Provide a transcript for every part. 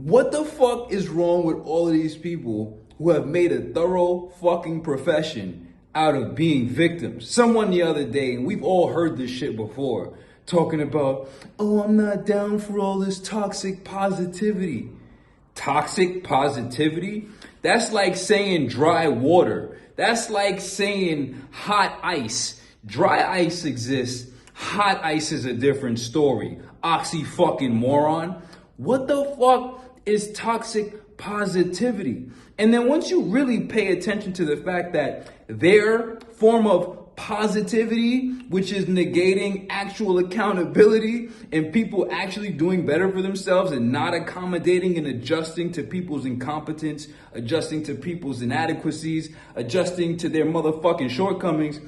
What the fuck is wrong with all of these people who have made a thorough fucking profession out of being victims? Someone the other day, and we've all heard this shit before, talking about, oh, I'm not down for all this toxic positivity. Toxic positivity? That's like saying dry water. That's like saying hot ice. Dry ice exists. Hot ice is a different story. Oxy fucking moron. What the fuck is toxic positivity? And then once you really pay attention to the fact that their form of positivity, which is negating actual accountability and people actually doing better for themselves and not accommodating and adjusting to people's incompetence, adjusting to people's inadequacies, adjusting to their motherfucking shortcomings.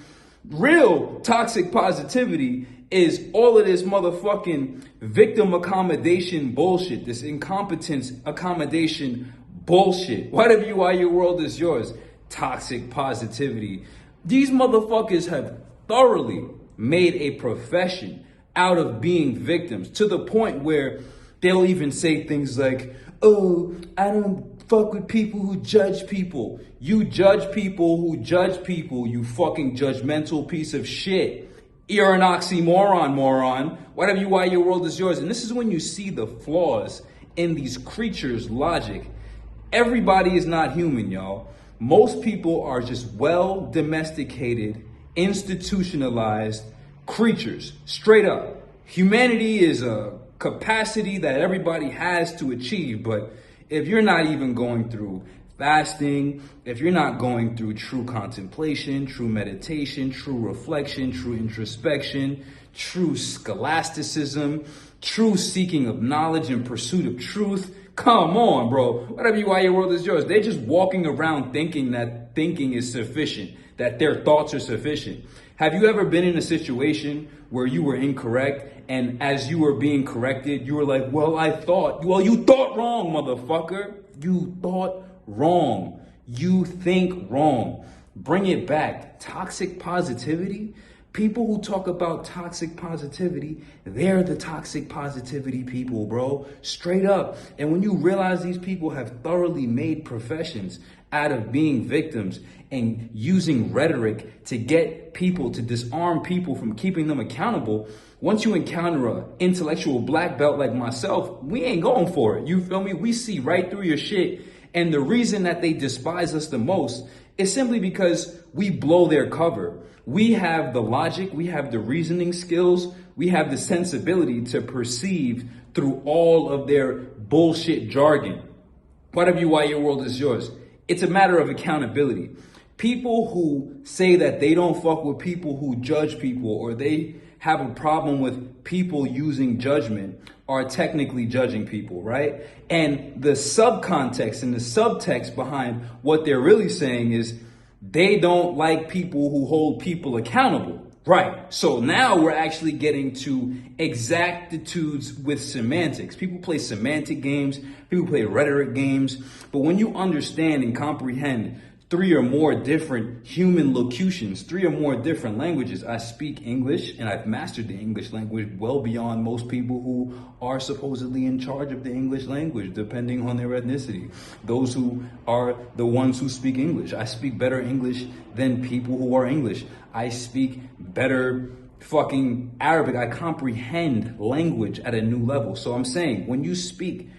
Real toxic positivity is all of this motherfucking victim accommodation bullshit, this incompetence accommodation bullshit. Whatever you are, your world is yours. Toxic positivity. These motherfuckers have thoroughly made a profession out of being victims to the point where they'll even say things like, oh, I don't fuck with people who judge people. You judge people who judge people, you fucking judgmental piece of shit. You're an oxymoron, moron. Whatever you are, your world is yours. And this is when you see the flaws in these creatures' logic. Everybody is not human, y'all. Most people are just well domesticated, institutionalized creatures. Straight up. Humanity is a capacity that everybody has to achieve, but if you're not even going through fasting, if you're not going through true contemplation, true meditation, true reflection, true introspection, true scholasticism, true seeking of knowledge and pursuit of truth, come on, bro. Whatever you are, your world is yours. They're just walking around thinking that thinking is sufficient, that their thoughts are sufficient. Have you ever been in a situation where you were incorrect, and as you were being corrected, you were like, well, you thought wrong, motherfucker. You thought wrong. You think wrong. Bring it back. Toxic positivity? People who talk about toxic positivity, they're the toxic positivity people, bro. Straight up. And when you realize these people have thoroughly made professions out of being victims and using rhetoric to get people, to disarm people from keeping them accountable, once you encounter an intellectual black belt like myself, we ain't going for it. You feel me? We see right through your shit. And the reason that they despise us the most is simply because we blow their cover. We have the logic, we have the reasoning skills, we have the sensibility to perceive through all of their bullshit jargon. Whatever you are, your world is yours. It's a matter of accountability. People who say that they don't fuck with people who judge people, or they have a problem with people using judgment, are technically judging people, right? And the subcontext and the subtext behind what they're really saying is they don't like people who hold people accountable. Right. So now we're actually getting to exactitudes with semantics. People play semantic games. People play rhetoric games. But when you understand and comprehend 3 or more different human locutions, 3 or more different languages. I speak English, and I've mastered the English language well beyond most people who are supposedly in charge of the English language, depending on their ethnicity. Those who are the ones who speak English. I speak better English than people who are English. I speak better fucking Arabic. I comprehend language at a new level. So I'm saying, when you speak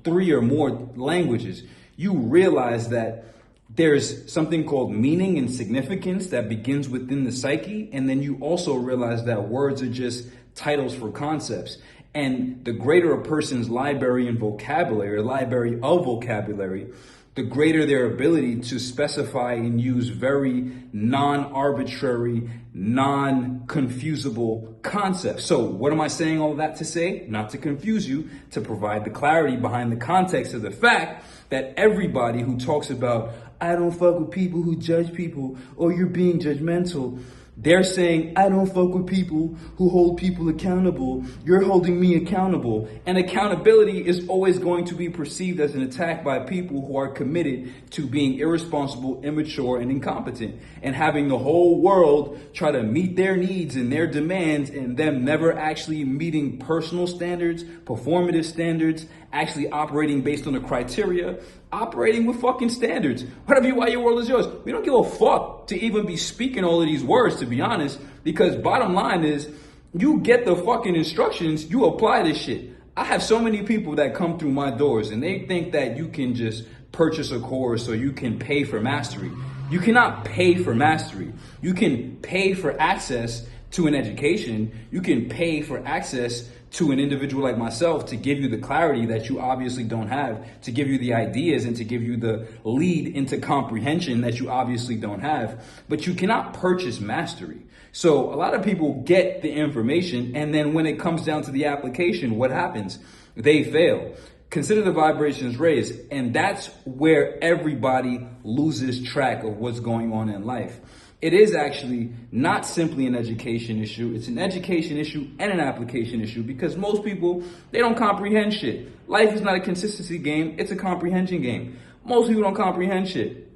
3 or more languages, you realize that there's something called meaning and significance that begins within the psyche. And then you also realize that words are just titles for concepts. And the greater a person's library and vocabulary, or library of vocabulary, the greater their ability to specify and use very non-arbitrary, non-confusable concepts. So what am I saying all of that to say? Not to confuse you, to provide the clarity behind the context of the fact that everybody who talks about, I don't fuck with people who judge people, or you're being judgmental, They're saying, I don't fuck with people who hold people accountable. You're holding me accountable. And accountability is always going to be perceived as an attack by people who are committed to being irresponsible, immature, and incompetent. And having the whole world try to meet their needs and their demands, and them never actually meeting personal standards, performative standards, actually operating based on the criteria, operating with fucking standards. Whatever you, why your world is yours. We don't give a fuck to even be speaking all of these words, to be honest, because bottom line is, you get the fucking instructions, you apply this shit. I have so many people that come through my doors and they think that you can just purchase a course or you can pay for mastery. You cannot pay for mastery. You can pay for access to an education. You can pay for access to an individual like myself to give you the clarity that you obviously don't have, to give you the ideas and to give you the lead into comprehension that you obviously don't have, but you cannot purchase mastery. So a lot of people get the information, and then when it comes down to the application, what happens? They fail. Consider the vibrations raised, and that's where everybody loses track of what's going on in life. It is actually not simply an education issue. It's an education issue and an application issue, because most people, they don't comprehend shit. Life is not a consistency game. It's a comprehension game. Most people don't comprehend shit.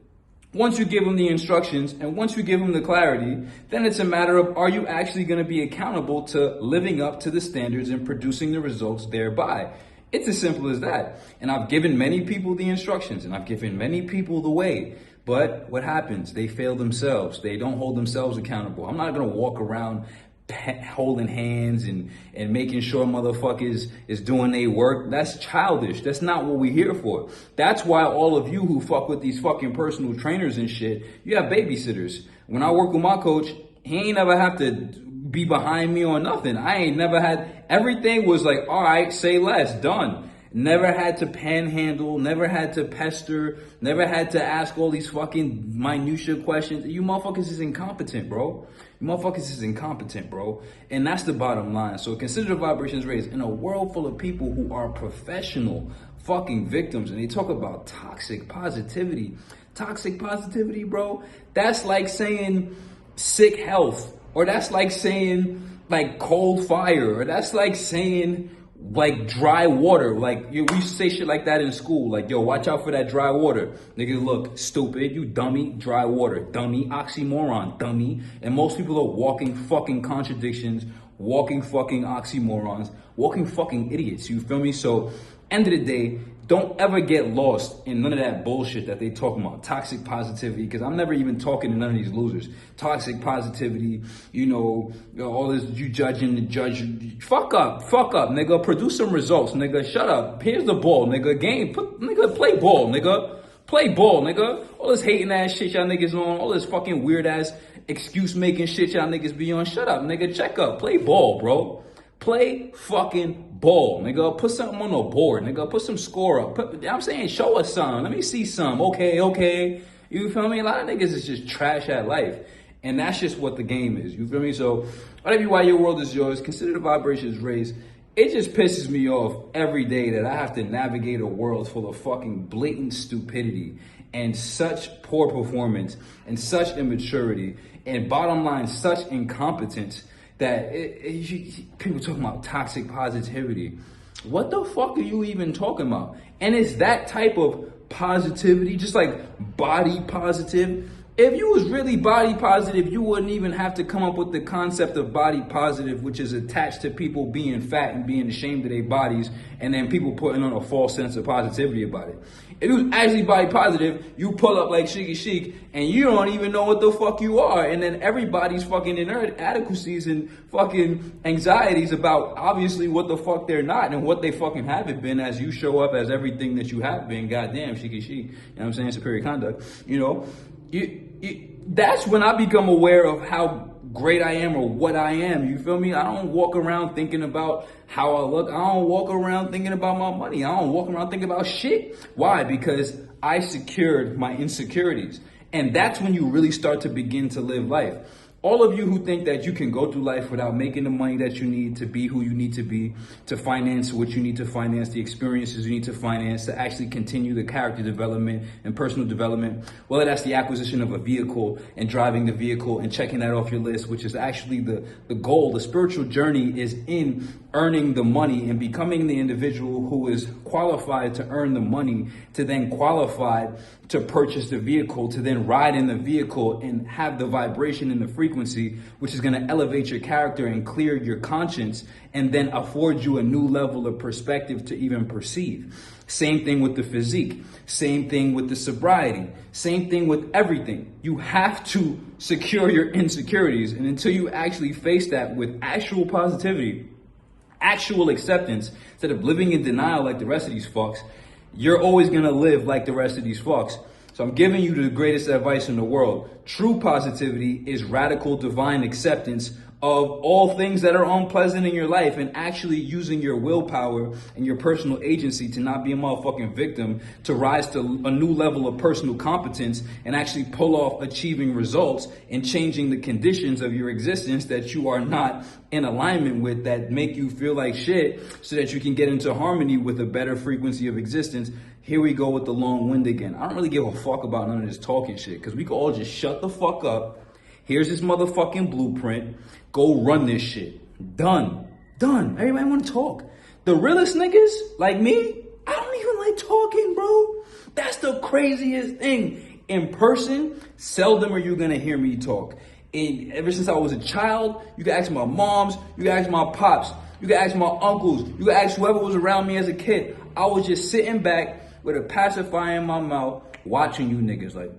Once you give them the instructions and once you give them the clarity, then it's a matter of, are you actually going to be accountable to living up to the standards and producing the results thereby? It's as simple as that. And I've given many people the instructions and I've given many people the way. But what happens? They fail themselves. They don't hold themselves accountable. I'm not going to walk around holding hands and making sure motherfuckers is doing their work. That's childish. That's not what we're here for. That's why all of you who fuck with these fucking personal trainers and shit, you have babysitters. When I work with my coach, he ain't never have to be behind me or nothing. I ain't never had, everything was like, all right, say less, done. Never had to panhandle, never had to pester, never had to ask all these fucking minutia questions. You motherfuckers is incompetent, bro. You motherfuckers is incompetent, bro. And that's the bottom line. So consider the vibrations raised in a world full of people who are professional fucking victims, and they talk about toxic positivity. Toxic positivity, bro. That's like saying sick health, or that's like saying like cold fire, or that's like saying like dry water. Like, we used to say shit like that in school. Like, yo, watch out for that dry water. Niggas look stupid, you dummy. Dry water, dummy. Oxymoron, dummy. And most people are walking fucking contradictions, walking fucking oxymorons, walking fucking idiots. You feel me? So, end of the day, don't ever get lost in none of that bullshit that they talking about. Toxic positivity, because I'm never even talking to none of these losers. Toxic positivity, you know, all this, you judging the judge. Fuck up, nigga. Produce some results, nigga. Shut up. Here's the ball, nigga. Nigga, play ball, nigga. Play ball, nigga. All this hating ass shit y'all niggas on, all this fucking weird ass excuse making shit y'all niggas be on. Shut up, nigga. Check up. Play ball, bro. Play fucking ball, nigga. Put something on the board, nigga. Put some score up. I'm saying, show us some. Let me see some. Okay. You feel me? A lot of niggas is just trash at life. And that's just what the game is. You feel me? So, whatever you, why your world is yours, consider the vibrations raised. It just pisses me off every day that I have to navigate a world full of fucking blatant stupidity and such poor performance and such immaturity and bottom line, such incompetence that people talking about toxic positivity. What the fuck are you even talking about? And it's that type of positivity, just like body positive. If you was really body positive, you wouldn't even have to come up with the concept of body positive, which is attached to people being fat and being ashamed of their bodies, and then people putting on a false sense of positivity about it. If you was actually body positive, you pull up like Sheikhy Chic, and you don't even know what the fuck you are, and then everybody's fucking inadequacies and fucking anxieties about obviously what the fuck they're not and what they fucking haven't been, as you show up as everything that you have been. Goddamn, Sheikhy Chic. You know what I'm saying? Superior conduct. You know, that's when I become aware of how great I am or what I am. You feel me? I don't walk around thinking about how I look. I don't walk around thinking about my money. I don't walk around thinking about shit. Why? Because I secured my insecurities. And that's when you really start to begin to live life. All of you who think that you can go through life without making the money that you need to be who you need to be, to finance what you need to finance, the experiences you need to finance, to actually continue the character development and personal development, whether that's the acquisition of a vehicle and driving the vehicle and checking that off your list, which is actually the goal. The spiritual journey is in earning the money and becoming the individual who is qualified to earn the money, to then qualified to purchase the vehicle, to then ride in the vehicle and have the vibration and the frequency, which is going to elevate your character and clear your conscience and then afford you a new level of perspective to even perceive. Same thing with the physique. Same thing with the sobriety. Same thing with everything. You have to secure your insecurities. And until you actually face that with actual positivity, actual acceptance, instead of living in denial like the rest of these fucks, you're always going to live like the rest of these fucks. So I'm giving you the greatest advice in the world. True positivity is radical divine acceptance of all things that are unpleasant in your life and actually using your willpower and your personal agency to not be a motherfucking victim, to rise to a new level of personal competence and actually pull off achieving results and changing the conditions of your existence that you are not in alignment with, that make you feel like shit, so that you can get into harmony with a better frequency of existence. Here we go with the long wind again. I don't really give a fuck about none of this talking shit, because we can all just shut the fuck up. Here's this motherfucking blueprint. Go run this shit. Done. Everybody want to talk. The realest niggas like me, I don't even like talking, bro. That's the craziest thing. In person, seldom are you gonna hear me talk. And ever since I was a child, you can ask my moms, you can ask my pops, you can ask my uncles, you can ask whoever was around me as a kid. I was just sitting back with a pacifier in my mouth, watching you niggas, like,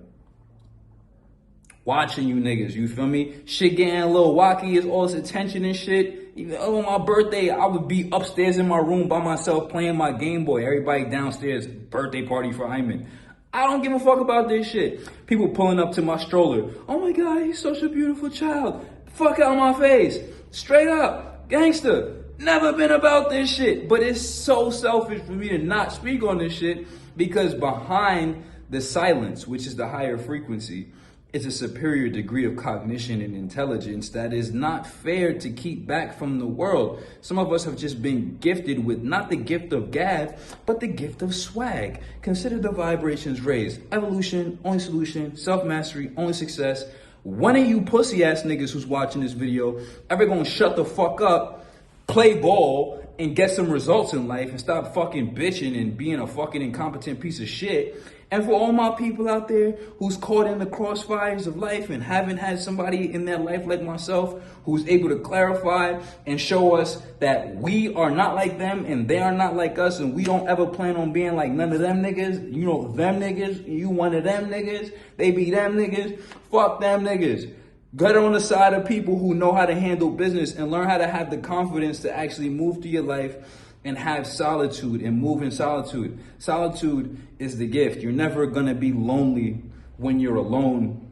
watching you niggas, you feel me? Shit getting a little wacky, it's all this attention and shit. Even on my birthday, I would be upstairs in my room by myself playing my Game Boy. Everybody downstairs, birthday party for Hyman. I don't give a fuck about this shit. People pulling up to my stroller. Oh my God, he's such a beautiful child. Fuck out my face. Straight up, gangster. Never been about this shit. But it's so selfish for me to not speak on this shit, because behind the silence, which is the higher frequency, it's a superior degree of cognition and intelligence that is not fair to keep back from the world. Some of us have just been gifted with not the gift of gab, but the gift of swag. Consider the vibrations raised. Evolution, only solution. Self-mastery, only success. One of you pussy ass niggas who's watching this video ever gonna shut the fuck up, play ball, and get some results in life and stop fucking bitching and being a fucking incompetent piece of shit. And for all my people out there who's caught in the crossfires of life and haven't had somebody in their life like myself who's able to clarify and show us that we are not like them and they are not like us, and we don't ever plan on being like none of them niggas. You know them niggas, you one of them niggas, they be them niggas, fuck them niggas. Get on the side of people who know how to handle business and learn how to have the confidence to actually move through your life and have solitude and move in solitude. Solitude is the gift. You're never gonna be lonely when you're alone,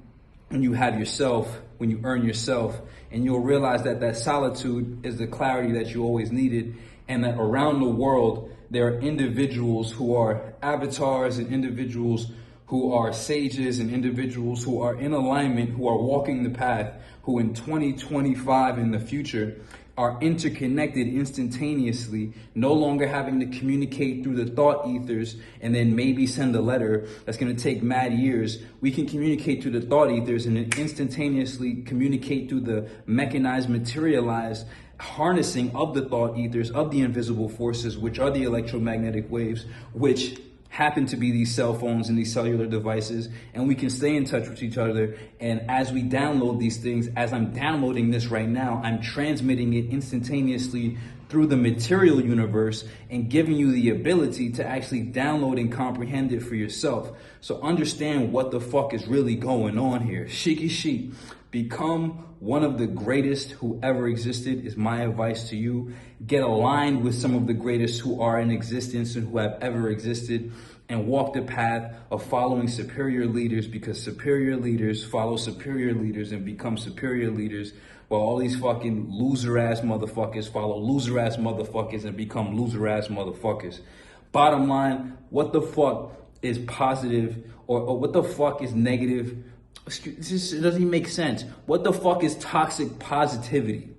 when you have yourself, when you earn yourself, and you'll realize that that solitude is the clarity that you always needed, and that around the world, there are individuals who are avatars and individuals who are sages and individuals who are in alignment, who are walking the path, who in 2025 in the future are interconnected instantaneously, no longer having to communicate through the thought ethers and then maybe send a letter that's going to take mad years. We can communicate through the thought ethers and then instantaneously communicate through the mechanized, materialized harnessing of the thought ethers, of the invisible forces, which are the electromagnetic waves, which happen to be these cell phones and these cellular devices, and we can stay in touch with each other. And as we download these things, as I'm downloading this right now, I'm transmitting it instantaneously through the material universe and giving you the ability to actually download and comprehend it for yourself. So understand what the fuck is really going on here. Sheikhy Chic, become one of the greatest who ever existed is my advice to you. Get aligned with some of the greatest who are in existence and who have ever existed, and walk the path of following superior leaders, because superior leaders follow superior leaders and become superior leaders, while all these fucking loser ass motherfuckers follow loser ass motherfuckers and become loser ass motherfuckers. Bottom line, what the fuck is positive or what the fuck is negative It doesn't even make sense. What the fuck is toxic positivity?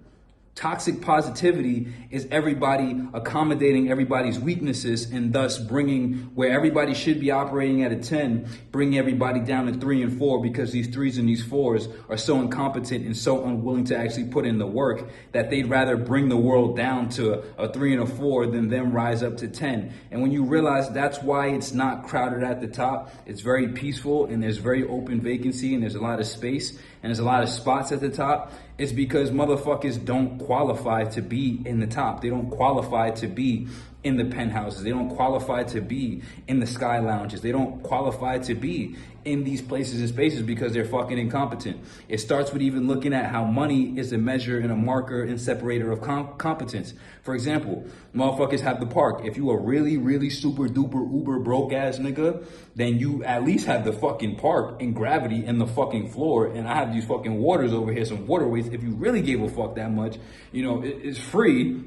Toxic positivity is everybody accommodating everybody's weaknesses and thus bringing where everybody should be operating at a 10, bringing everybody down to 3 and 4 because these 3s and these 4s are so incompetent and so unwilling to actually put in the work that they'd rather bring the world down to a 3 and a 4 than them rise up to 10. And when you realize that's why it's not crowded at the top, it's very peaceful and there's very open vacancy and there's a lot of space and there's a lot of spots at the top, it's because motherfuckers don't qualify to be in the top. They don't qualify to be in the penthouses. They don't qualify to be in the sky lounges. They don't qualify to be in these places and spaces because they're fucking incompetent. It starts with even looking at how money is a measure and a marker and separator of competence. For example, motherfuckers have the park. If you a really, really super duper uber broke ass nigga, then you at least have the fucking park and gravity and the fucking floor. And I have these fucking waters over here, some waterways. If you really gave a fuck that much, it's free.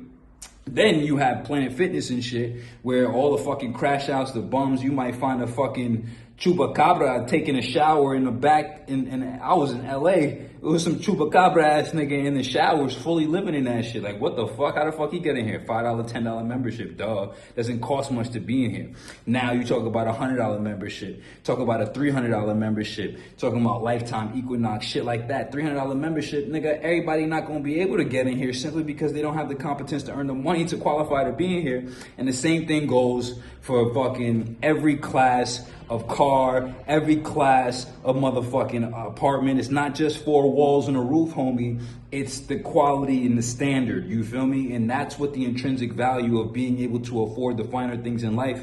Then you have Planet Fitness and shit, where all the fucking crash outs, the bums, you might find a fucking chupacabra taking a shower in the back. And I was in LA. It was some chupacabra ass nigga in the showers, fully living in that shit. Like, what the fuck? How the fuck he get in here? $5, $10 membership, dog. Doesn't cost much to be in here. Now you talk about $100 membership. Talk about a $300 membership. Talking about lifetime equinox, shit like that. $300 membership, nigga. Everybody not gonna be able to get in here simply because they don't have the competence to earn the money to qualify to be in here. And the same thing goes for fucking every class of car, every class of motherfucking apartment. It's not just 4 walls and a roof, homie. It's the quality and the standard, you feel me? And that's what the intrinsic value of being able to afford the finer things in life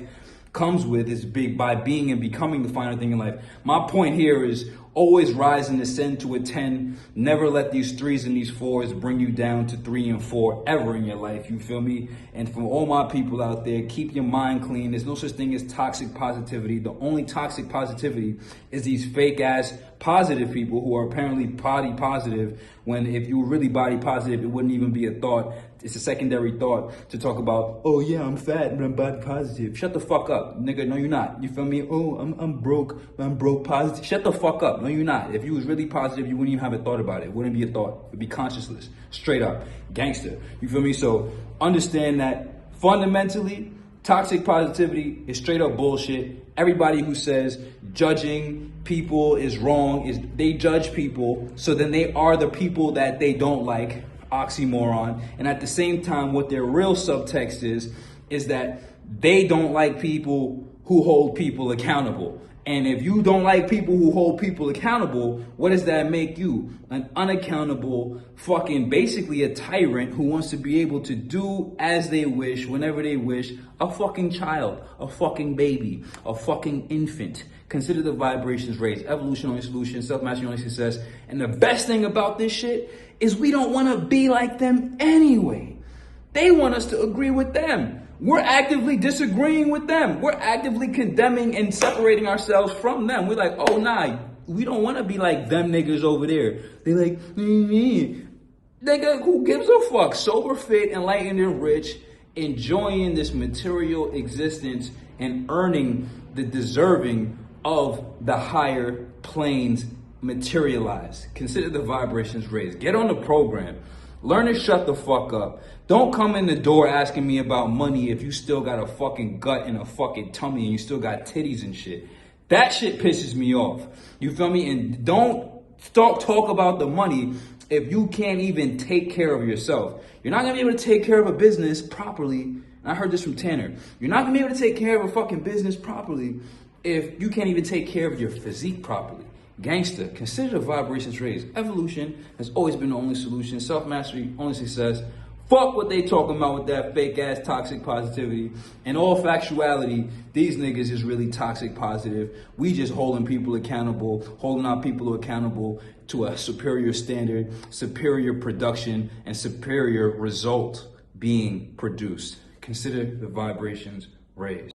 comes with, is big by being and becoming the finer thing in life. My point here is always rise and ascend to a 10. Never let these 3s and these 4s bring you down to 3 and 4 ever in your life, you feel me? And for all my people out there, keep your mind clean. There's no such thing as toxic positivity. The only toxic positivity is these fake ass positive people who are apparently body positive, when if you were really body positive, it wouldn't even be a thought. It's a secondary thought to talk about, oh yeah, I'm fat, but I'm body positive. Shut the fuck up, nigga. No, you're not. You feel me? Oh, I'm broke. I'm broke positive. Shut the fuck up. No, you're not. If you was really positive, you wouldn't even have a thought about it. It wouldn't be a thought. It'd be consciousless. Straight up. Gangster. You feel me? So understand that fundamentally, toxic positivity is straight up bullshit. Everybody who says judging people is wrong is they judge people, so then they are the people that they don't like. Oxymoron. And at the same time, what their real subtext is that they don't like people who hold people accountable. And if you don't like people who hold people accountable, what does that make you? An unaccountable, fucking basically a tyrant who wants to be able to do as they wish, whenever they wish. A fucking child, a fucking baby, a fucking infant. Consider the vibrations raised. Evolution only solution, self-mastery only success. And the best thing about this shit is we don't want to be like them anyway. They want us to agree with them. We're actively disagreeing with them. We're actively condemning and separating ourselves from them. We're like, oh nah, we don't want to be like them niggas over there. They like, nigga, who gives a fuck? Sober, fit, enlightened, and rich, enjoying this material existence and earning the deserving of the higher planes materialized. Consider the vibrations raised. Get on the program. Learn to shut the fuck up. Don't come in the door asking me about money if you still got a fucking gut and a fucking tummy and you still got titties and shit. That shit pisses me off. You feel me? And don't talk about the money if you can't even take care of yourself. You're not gonna be able to take care of a business properly. And I heard this from Tanner. You're not gonna be able to take care of a fucking business properly if you can't even take care of your physique properly. Gangster, consider the vibrations raised. Evolution has always been the only solution. Self-mastery, only success. Fuck what they talking about with that fake ass toxic positivity. In all factuality, these niggas is really toxic positive. We just holding people accountable, holding our people accountable to a superior standard, superior production, and superior result being produced. Consider the vibrations raised.